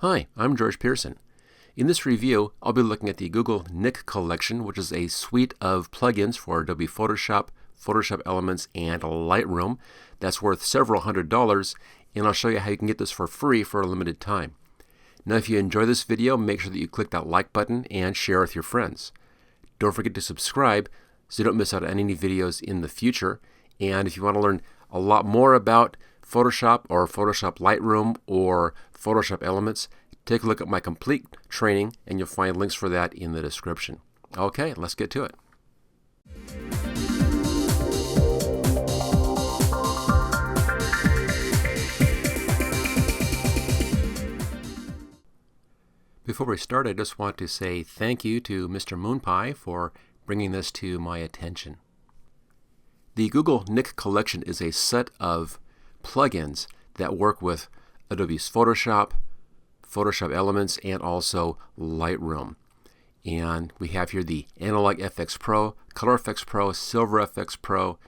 Hi, I'm George Pearson. In this review, I'll be looking at the Google Nik Collection, which is a suite of plugins for Adobe Photoshop, Photoshop Elements, and Lightroom. That's worth several $100s, and I'll show you how you can get this for free for a limited time. Now, if you enjoy this video, make sure that you click that like button and share with your friends. Don't forget to subscribe so you don't miss out on any videos in the future. And if you want to learn a lot more about Photoshop or Photoshop Lightroom or Photoshop Elements, take a look at my complete training and you'll find links for that in the description. Okay, let's get to it. Before we start, I just want to say thank you to Mr. Moonpie for bringing this to my attention. The Google Nik Collection is a set of plugins that work with Adobe's Photoshop, Photoshop Elements, and also Lightroom. And we have here the Analog Efex Pro, Color Efex Pro, Silver Efex Pro,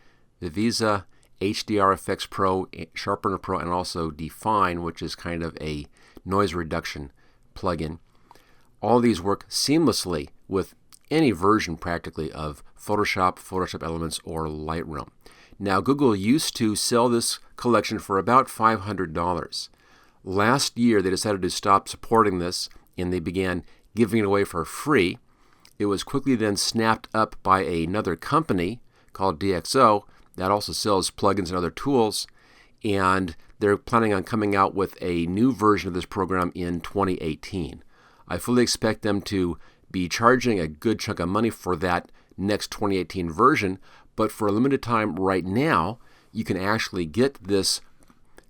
Viveza, HDR Efex Pro, Sharpener Pro, and also Define, which is kind of a noise reduction plugin. All these work seamlessly with any version practically of Photoshop, Photoshop Elements, or Lightroom. Now, Google used to sell this collection for about $500. Last year, they decided to stop supporting this, and they began giving it away for free. It was quickly then snapped up by another company called DxO that also sells plugins and other tools, and they're planning on coming out with a new version of this program in 2018. I fully expect them to be charging a good chunk of money for that next 2018 version, but for a limited time right now, you can actually get this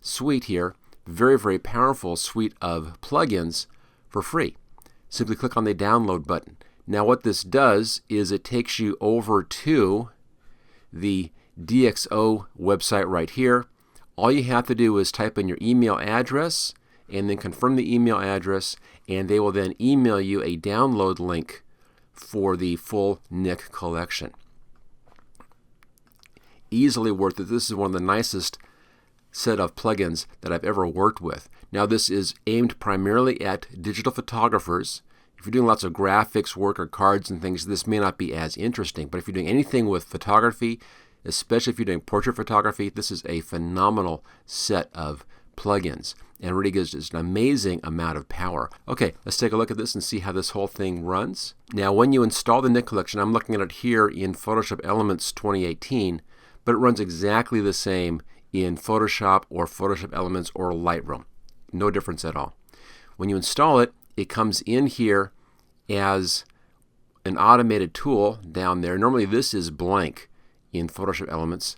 suite here, very, very powerful suite of plugins for free. Simply click on the download button. Now what this does is it takes you over to the DxO website right here. All you have to do is type in your email address and then confirm the email address, and they will then email you a download link for the full Nik collection. Easily worth it. This is one of the nicest set of plugins that I've ever worked with. Now, this is aimed primarily at digital photographers. If you're doing lots of graphics work or cards and things, this may not be as interesting. But if you're doing anything with photography, especially if you're doing portrait photography, this is a phenomenal set of plugins and really gives us an amazing amount of power. Okay, let's take a look at this and see how this whole thing runs. Now, when you install the Nik Collection, I'm looking at it here in Photoshop Elements 2018, but it runs exactly the same in Photoshop or Photoshop Elements or Lightroom. No difference at all. When you install it, it comes in here as an automated tool down there. Normally this is blank in Photoshop Elements,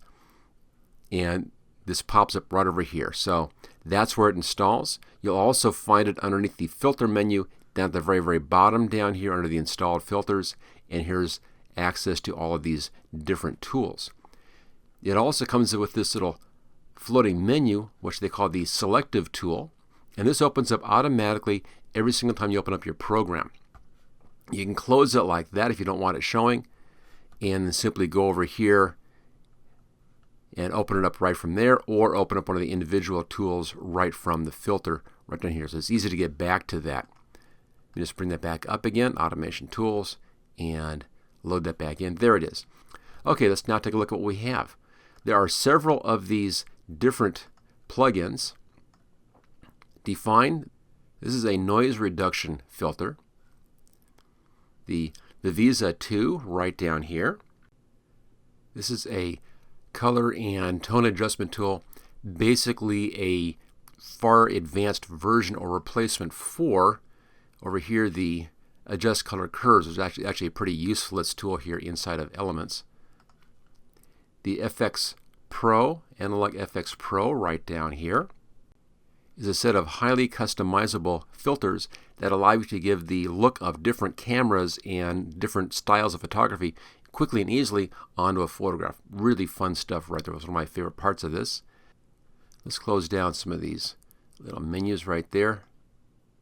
and this pops up right over here. So that's where it installs. You'll also find it underneath the filter menu down at the very, very bottom down here under the installed filters, and here's access to all of these different tools. It also comes with this little floating menu, which they call the selective tool, and this opens up automatically every single time you open up your program. You can close it like that if you don't want it showing, and then simply go over here and open it up right from there, or open up one of the individual tools right from the filter right down here. So it's easy to get back to that. You just bring that back up again, Automation Tools, and load that back in. There it is. Okay, let's now take a look at what we have. There are several of these different plugins. Define, this is a noise reduction filter. The Viveza 2 right down here. This is a color and tone adjustment tool, basically a far advanced version or replacement for over here the adjust color curves, which is actually a pretty useful tool here inside of Elements. The FX Pro, Analog Efex Pro right down here, is a set of highly customizable filters that allow you to give the look of different cameras and different styles of photography quickly and easily onto a photograph. Really fun stuff right there. It was one of my favorite parts of this. Let's close down some of these little menus right there.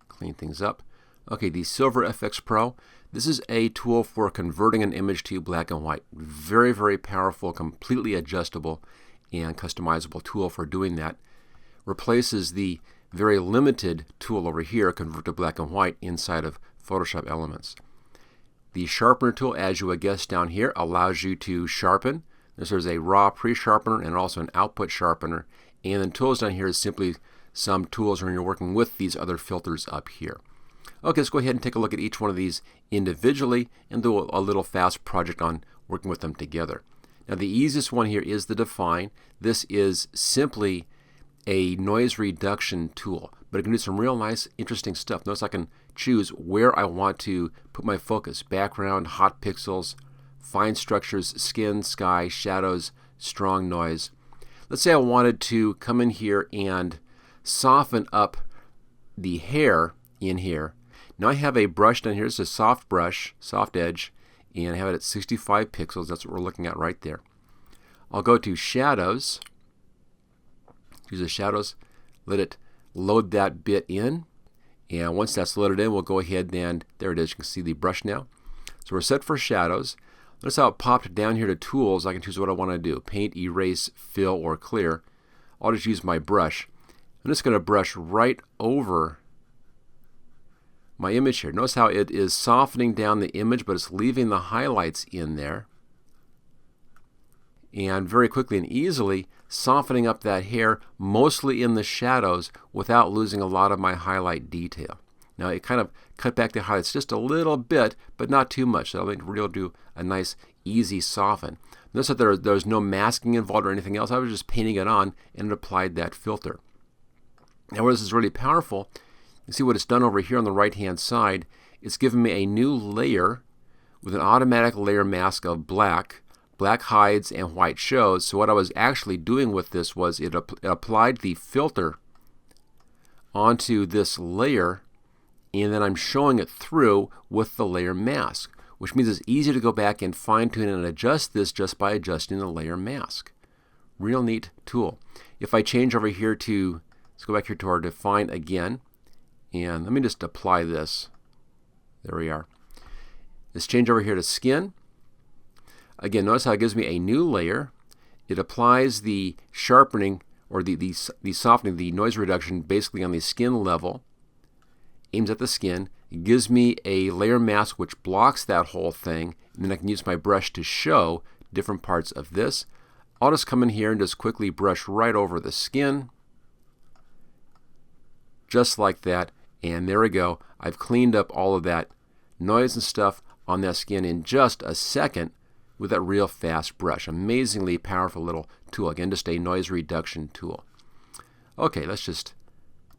Clean things up. Okay, the Silver Efex Pro. This is a tool for converting an image to black and white. Very, very powerful, completely adjustable and customizable tool for doing that. Replaces the very limited tool over here, convert to black and white, inside of Photoshop Elements. The sharpener tool, as you would guess down here, allows you to sharpen. There's a raw pre-sharpener and also an output sharpener. And then tools down here is simply some tools when you're working with these other filters up here. Okay, let's go ahead and take a look at each one of these individually and do a little fast project on working with them together. Now the easiest one here is the Define. This is simply a noise reduction tool, but it can do some real nice, interesting stuff. Notice I can choose where I want to put my focus: background, hot pixels, fine structures, skin, sky, shadows, strong noise. Let's say I wanted to come in here and soften up the hair in here. Now I have a brush down here. It's a soft brush, soft edge, and I have it at 65 pixels. That's what we're looking at right there. I'll go to Shadows. Use the shadows, let it load that bit in, and once that's loaded in, we'll go ahead and there it is. You can see the brush now. So we're set for shadows. Notice how it popped down here to Tools. I can choose what I want to do: paint, erase, fill, or clear. I'll just use my brush. I'm just going to brush right over my image here. Notice how it is softening down the image, but it's leaving the highlights in there. And very quickly and easily softening up that hair, mostly in the shadows, without losing a lot of my highlight detail. Now it kind of cut back the highlights just a little bit, but not too much. That'll really do a nice, easy soften. Notice that there's no masking involved or anything else. I was just painting it on and it applied that filter. Now where this is really powerful, you see what it's done over here on the right-hand side. It's given me a new layer with an automatic layer mask of black. Black hides and white shows. So what I was actually doing with this was it applied the filter onto this layer, and then I'm showing it through with the layer mask, which means it's easy to go back and fine-tune and adjust this just by adjusting the layer mask. Real neat tool. If I change over here to, let's go back here to our Define again, and let me just apply this. There we are. Let's change over here to Skin. Again, notice how it gives me a new layer. It applies the sharpening or the softening, the noise reduction, basically on the skin level. Aims at the skin. It gives me a layer mask which blocks that whole thing, and then I can use my brush to show different parts of this. I'll just come in here and just quickly brush right over the skin, just like that, and there we go. I've cleaned up all of that noise and stuff on that skin in just a second with that real fast brush. Amazingly powerful little tool. Again, just a noise reduction tool. Okay, let's just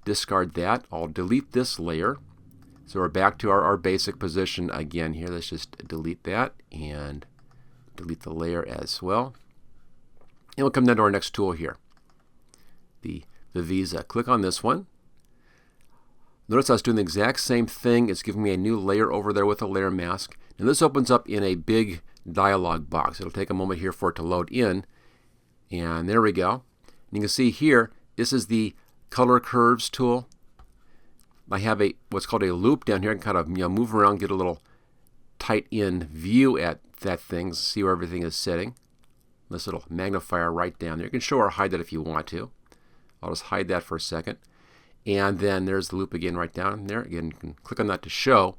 discard that. I'll delete this layer. So we're back to our basic position again here. Let's just delete that and delete the layer as well. And we'll come down to our next tool here, the Viveza. Click on this one. Notice I was doing the exact same thing. It's giving me a new layer over there with a layer mask. And this opens up in a big dialog box. It'll take a moment here for it to load in. And there we go. And you can see here, this is the Color Curves tool. I have what's called a loop down here. I can kind of move around, get a little tight in view at that thing, see where everything is sitting. This little magnifier right down there. You can show or hide that if you want to. I'll just hide that for a second. And then there's the loop again right down there. Again, you can click on that to show.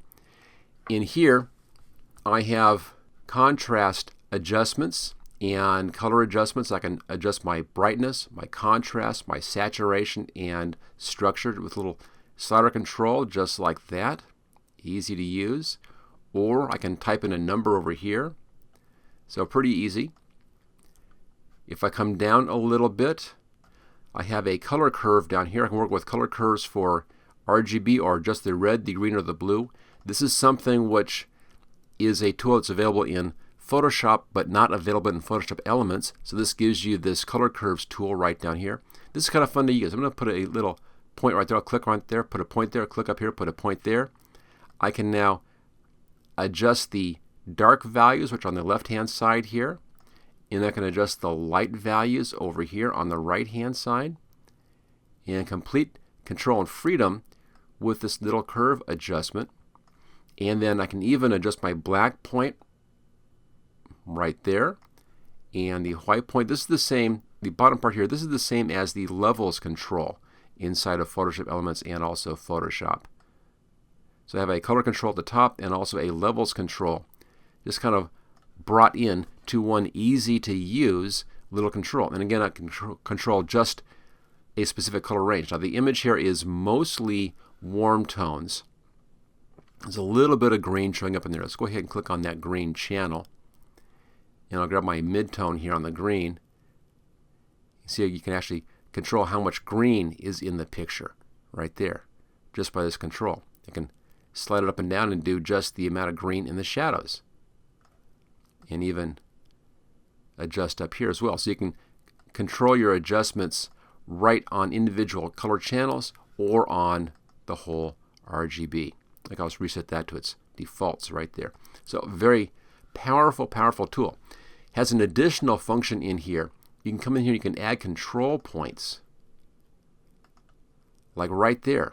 In here, I have contrast adjustments and color adjustments. I can adjust my brightness, my contrast, my saturation, and structure with a little slider control just like that. Easy to use. Or I can type in a number over here. So pretty easy. If I come down a little bit, I have a color curve down here. I can work with color curves for RGB or just the red, the green, or the blue. This is something which is a tool that's available in Photoshop but not available in Photoshop Elements. So this gives you this color curves tool right down here. This is kind of fun to use. I'm going to put a little point right there. I'll click right there, put a point there, click up here, put a point there. I can now adjust the dark values, which are on the left-hand side here. And I can adjust the light values over here on the right-hand side. And complete control and freedom with this little curve adjustment. And then I can even adjust my black point right there. And the white point, this is the same, the bottom part here, this is the same as the levels control inside of Photoshop Elements and also Photoshop. So I have a color control at the top and also a levels control, just kind of brought in to one easy to use little control. And again, I can control just a specific color range. Now the image here is mostly warm tones. There's a little bit of green showing up in there. Let's go ahead and click on that green channel. And I'll grab my mid-tone here on the green. See, you can actually control how much green is in the picture right there just by this control. You can slide it up and down and do just the amount of green in the shadows. And even adjust up here as well. So you can control your adjustments right on individual color channels or on the whole RGB. Like I'll just reset that to its defaults right there. So very powerful, powerful tool. Has an additional function in here. You can come in here, you can add control points. Like right there.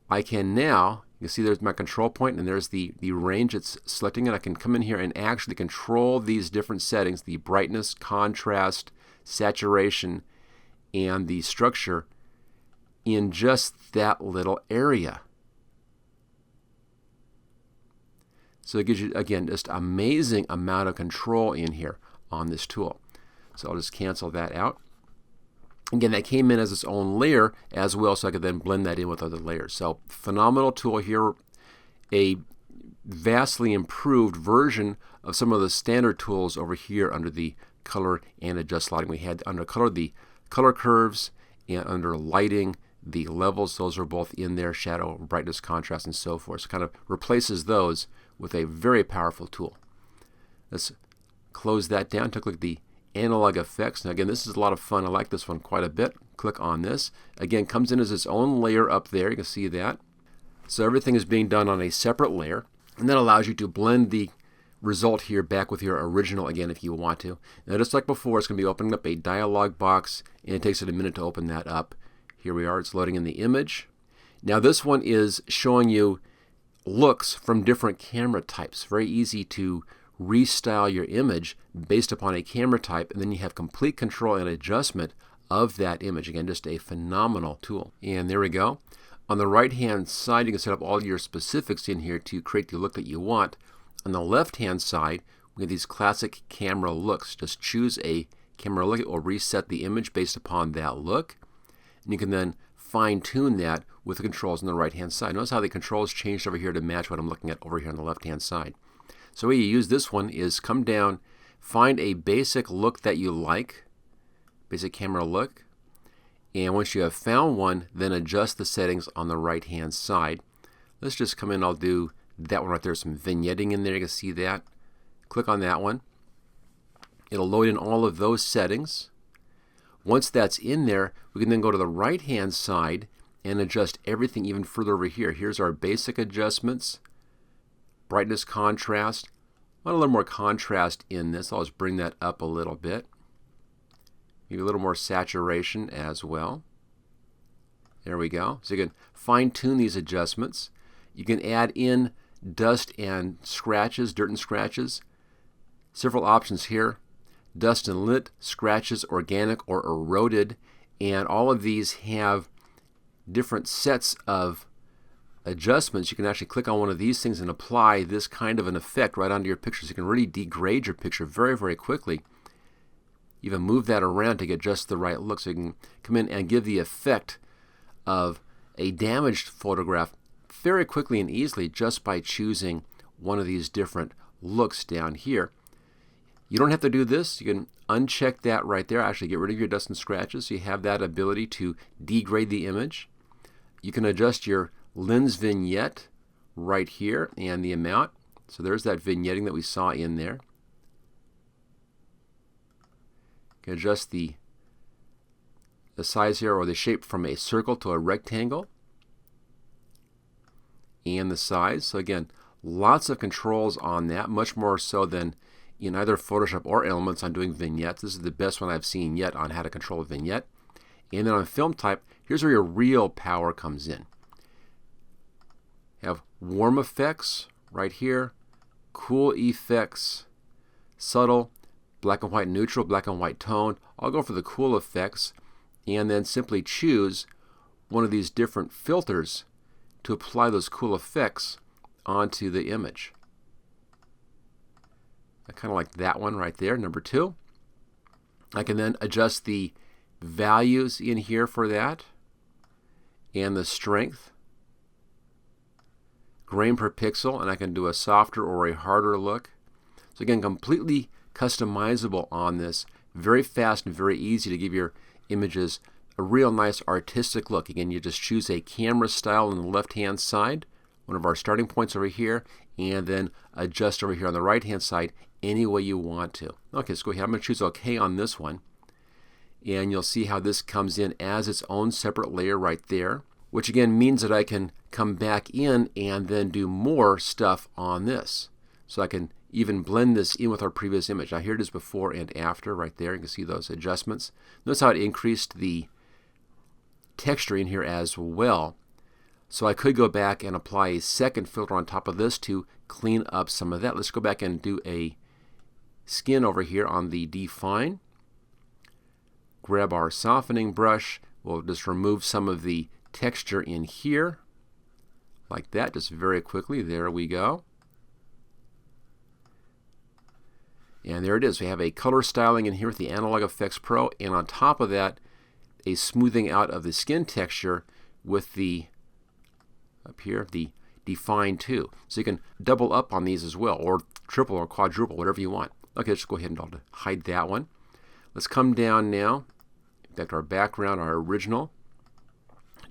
I can now, you can see there's my control point and there's the range it's selecting, and I can come in here and actually control these different settings, the brightness, contrast, saturation, and the structure in just that little area. So it gives you, again, just amazing amount of control in here on this tool. So I'll just cancel that out. Again, that came in as its own layer as well, so I could then blend that in with other layers. So phenomenal tool here, a vastly improved version of some of the standard tools over here under the color and adjust lighting. We had under color the color curves, and under lighting the levels. Those are both in there, shadow, brightness, contrast, and so forth. So it kind of replaces those with a very powerful tool. Let's close that down. Take a look at the Analog Efex. Now again, this is a lot of fun. I like this one quite a bit. Click on this. Again, comes in as its own layer up there. You can see that. So everything is being done on a separate layer, and that allows you to blend the result here back with your original again if you want to. Now just like before, it's going to be opening up a dialog box, and it takes it a minute to open that up. Here we are. It's loading in the image. Now this one is showing you looks from different camera types. Very easy to restyle your image based upon a camera type, and then you have complete control and adjustment of that image. Again, just a phenomenal tool. And there we go. On the right hand side, you can set up all your specifics in here to create the look that you want. On the left hand side, we have these classic camera looks. Just choose a camera look or reset the image based upon that look, and you can then fine tune that with the controls on the right hand side. Notice how the controls changed over here to match what I'm looking at over here on the left hand side. So the way you use this one is come down, find a basic look that you like, basic camera look, and once you have found one, then adjust the settings on the right hand side. Let's just come in, I'll do that one right there, some vignetting in there, you can see that. Click on that one. It'll load in all of those settings. Once that's in there, we can then go to the right hand side and adjust everything even further over here. Here's our basic adjustments. Brightness, contrast. I want a little more contrast in this. I'll just bring that up a little bit. Maybe a little more saturation as well. There we go. So you can fine tune these adjustments. You can add in dust and scratches, dirt and scratches. Several options here. Dust and lit, scratches, organic or eroded. And all of these have different sets of adjustments. You can actually click on one of these things and apply this kind of an effect right onto your pictures. You can really degrade your picture very, very quickly. Even move that around to get just the right look. So you can come in and give the effect of a damaged photograph very quickly and easily just by choosing one of these different looks down here. You don't have to do this. You can uncheck that right there. Actually get rid of your dust and scratches. So you have that ability to degrade the image. You can adjust your lens vignette right here and the amount. So there's that vignetting that we saw in there. You can adjust the size here or the shape from a circle to a rectangle and the size. So again, lots of controls on that, much more so than in either Photoshop or Elements on doing vignettes. This is the best one I've seen yet on how to control a vignette. And then on film type, here's where your real power comes in. Have warm effects right here, cool effects, subtle, black and white neutral, black and white tone. I'll go for the cool effects and then simply choose one of these different filters to apply those cool effects onto the image. I kind of like that one right there, number 2. I can then adjust the values in here for that, and the strength, grain per pixel, and I can do a softer or a harder look. So again, completely customizable on this, very fast and very easy to give your images a real nice artistic look. Again, you just choose a camera style on the left hand side, one of our starting points over here, and then adjust over here on the right hand side any way you want to. Okay, let's go ahead. I'm going to choose OK on this one, and you'll see how this comes in as its own separate layer right there, which again means that I can come back in and then do more stuff on this. So I can even blend this in with our previous image. Now here it is before and after right there. You can see those adjustments. Notice how it increased the texture in here as well. So I could go back and apply a second filter on top of this to clean up some of that. Let's go back and do a skin over here on the define. Grab our softening brush. We'll just remove some of the texture in here like that, just very quickly. There we go. And there it is. We have a color styling in here with the Analog Efex Pro, and on top of that, a smoothing out of the skin texture with the, up here, the Define 2. So you can double up on these as well, or triple or quadruple, whatever you want. Okay, let's go ahead and I'll hide that one. Let's come down now, back to our background, our original.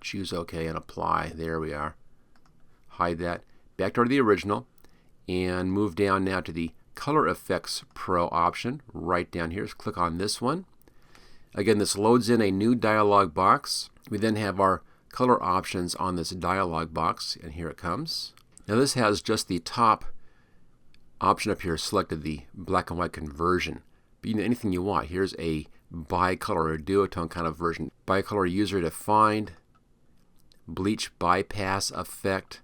Choose OK and apply. There we are. Hide that. Back to the original, and move down now to the Color Efex Pro option right down here. Just click on this one. Again, this loads in a new dialog box. We then have our color options on this dialog box, and here it comes. Now this has just the top option up here selected, the black and white conversion. But you can do anything you want. Here's a bicolor or duotone kind of version. Bicolor user defined, bleach bypass effect,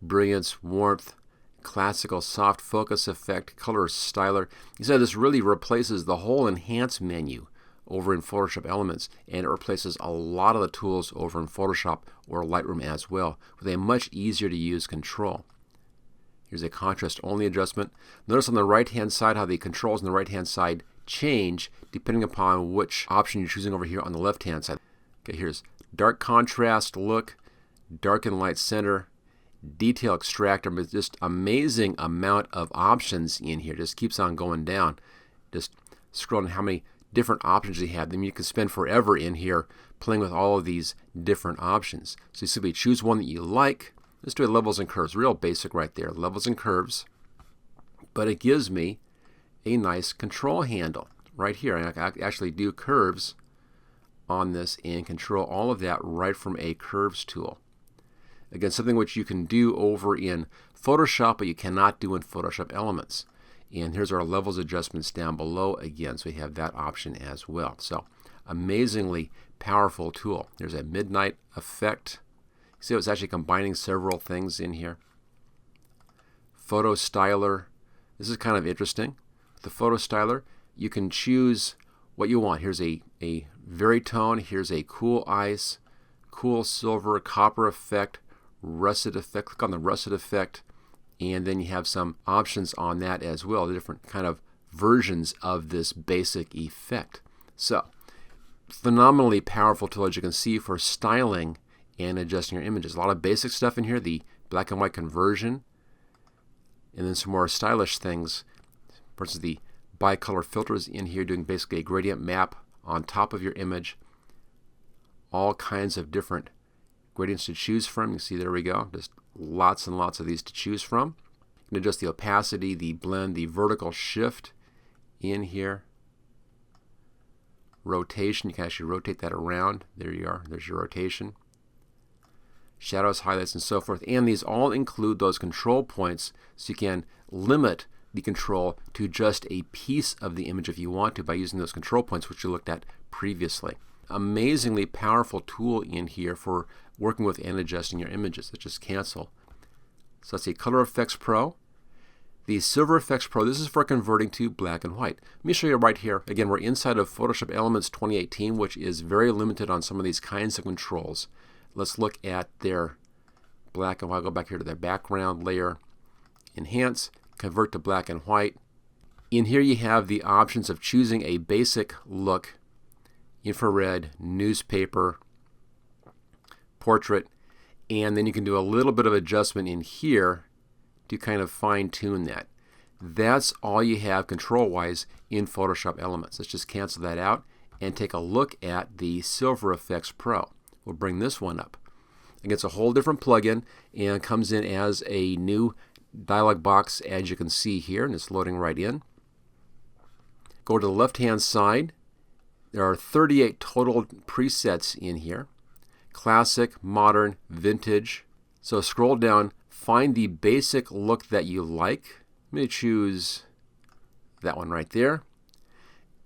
brilliance, warmth, classical soft focus effect, color styler. You see, this really replaces the whole enhance menu over in Photoshop Elements, and it replaces a lot of the tools over in Photoshop or Lightroom as well with a much easier to use control. Here's a contrast only adjustment. Notice on the right hand side how the controls on the right hand side change depending upon which option you're choosing over here on the left hand side. Okay, here's dark contrast look, dark and light center, detail extractor, but just amazing amount of options in here. Just keeps on going down. Just scrolling how many different options you have. Then you can spend forever in here playing with all of these different options. So you simply choose one that you like. Let's do a levels and curves. Real basic right there. Levels and curves. But it gives me a nice control handle right here. And I can actually do curves on this and control all of that right from a curves tool. Again, something which you can do over in Photoshop, but you cannot do in Photoshop Elements. And here's our levels adjustments down below again, so we have that option as well. So, amazingly powerful tool. There's a midnight effect. See, it's actually combining several things in here. Photo styler. This is kind of interesting. With the photo styler, you can choose what you want. Here's a veritone. Here's a cool ice, cool silver, copper effect, russet effect. Click on the russet effect, and then you have some options on that as well, the different kind of versions of this basic effect. So, phenomenally powerful tool, as you can see, for styling and adjusting your images. A lot of basic stuff in here, the black and white conversion, and then some more stylish things. For instance, the bicolor filters in here, doing basically a gradient map on top of your image. All kinds of different gradients to choose from. You can see, there we go. Just lots and lots of these to choose from. You can adjust the opacity, the blend, the vertical shift in here. Rotation, you can actually rotate that around. There you are. There's your rotation. Shadows, highlights, and so forth. And these all include those control points, so you can limit the control to just a piece of the image if you want to by using those control points which you looked at previously. Amazingly powerful tool in here for working with and adjusting your images. Let's just cancel. So let's see, Color Efex Pro. The Silver Efex Pro, this is for converting to black and white. Let me show you right here. Again, we're inside of Photoshop Elements 2018, which is very limited on some of these kinds of controls. Let's look at their black and white. I'll go back here to their background layer, enhance, convert to black and white. In here you have the options of choosing a basic look, infrared, newspaper, portrait, and then you can do a little bit of adjustment in here to kind of fine-tune that. That's all you have control-wise in Photoshop Elements. Let's just cancel that out and take a look at the Silver Efex Pro. We'll bring this one up. Again, it's a whole different plugin and comes in as a new dialog box, as you can see here, and it's loading right in. Go to the left-hand side. There are 38 total presets in here. Classic, modern, vintage. So scroll down, find the basic look that you like. Let me choose that one right there.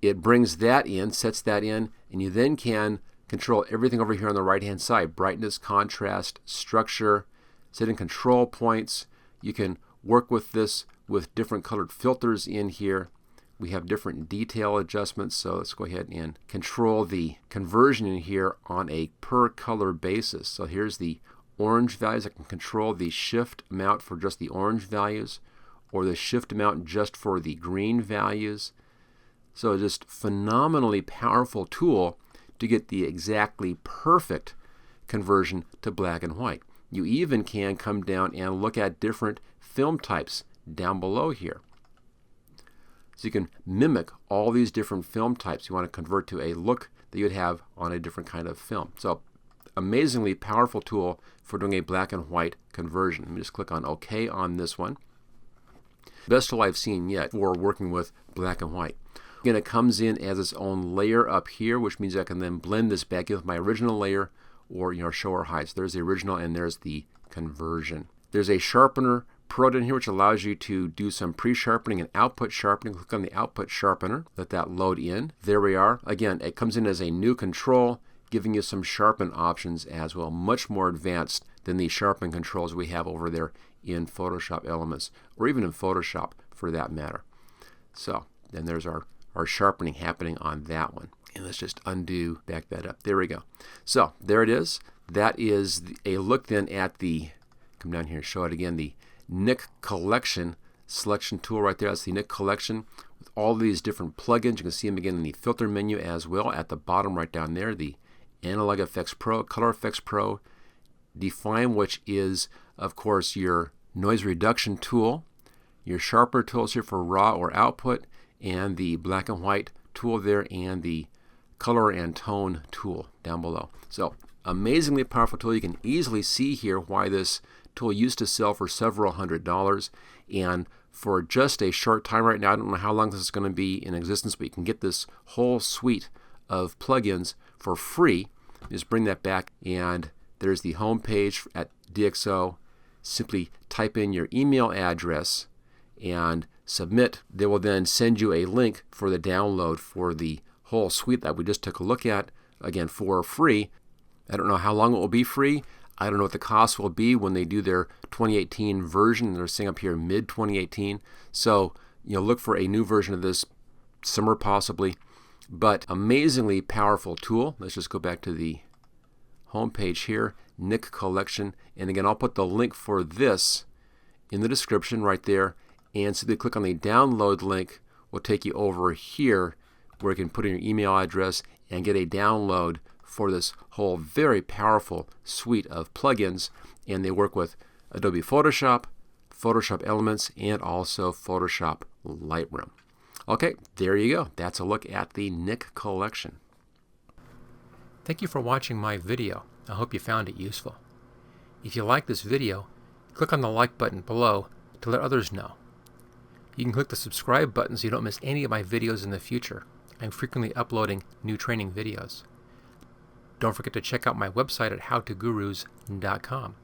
It brings that in, sets that in, and you then can control everything over here on the right-hand side. Brightness, contrast, structure, set in control points. You can work with this with different colored filters in here. We have different detail adjustments, so let's go ahead and control the conversion in here on a per color basis. So here's the orange values. I can control the shift amount for just the orange values or the shift amount just for the green values. So just phenomenally powerful tool to get the exactly perfect conversion to black and white. You even can come down and look at different film types down below here. So you can mimic all these different film types you want to convert to a look that you'd have on a different kind of film. So amazingly powerful tool for doing a black and white conversion. Let me just click on OK on this one. Best tool I've seen yet for working with black and white. Again, it comes in as its own layer up here, which means I can then blend this back in with my original layer or show or hide. So there's the original and there's the conversion. There's a sharpener Pro in here which allows you to do some pre-sharpening and output sharpening. Click on the output sharpener, let that load in. There we are. Again, it comes in as a new control, giving you some sharpen options as well, much more advanced than the sharpen controls we have over there in Photoshop Elements, or even in Photoshop for that matter. So then there's our sharpening happening on that one. And let's just undo, back that up. There we go. So there it is. That is a look then at the, come down here and show it again, the Nik Collection selection tool right there. That's the Nik Collection with all these different plugins. You can see them again in the filter menu as well at the bottom right down there. The Analog Efex Pro, Color Efex Pro, Define, which is of course your noise reduction tool, your sharper tools here for raw or output, and the black and white tool there, and the color and tone tool down below. So amazingly powerful tool. You can easily see here why this tool used to sell for several $100s, and for just a short time right now, I don't know how long this is going to be in existence, but you can get this whole suite of plugins for free. Just bring that back, and there's the home page at DxO. Simply type in your email address and submit. They will then send you a link for the download for the whole suite that we just took a look at, again for free. I don't know how long it will be free. I don't know what the cost will be when they do their 2018 version. They're saying up here mid-2018. So look for a new version of this summer possibly. But amazingly powerful tool. Let's just go back to the home page here, Nik Collection. And again, I'll put the link for this in the description right there. And simply click on the download link. Will take you over here where you can put in your email address and get a download for this whole very powerful suite of plugins. And they work with Adobe Photoshop, Photoshop Elements, and also Photoshop Lightroom. Okay, there you go. That's a look at the Nik Collection. Thank you for watching my video. I hope you found it useful. If you like this video, click on the like button below to let others know. You can click the subscribe button so you don't miss any of my videos in the future. I'm frequently uploading new training videos. Don't forget to check out my website at howtogurus.com.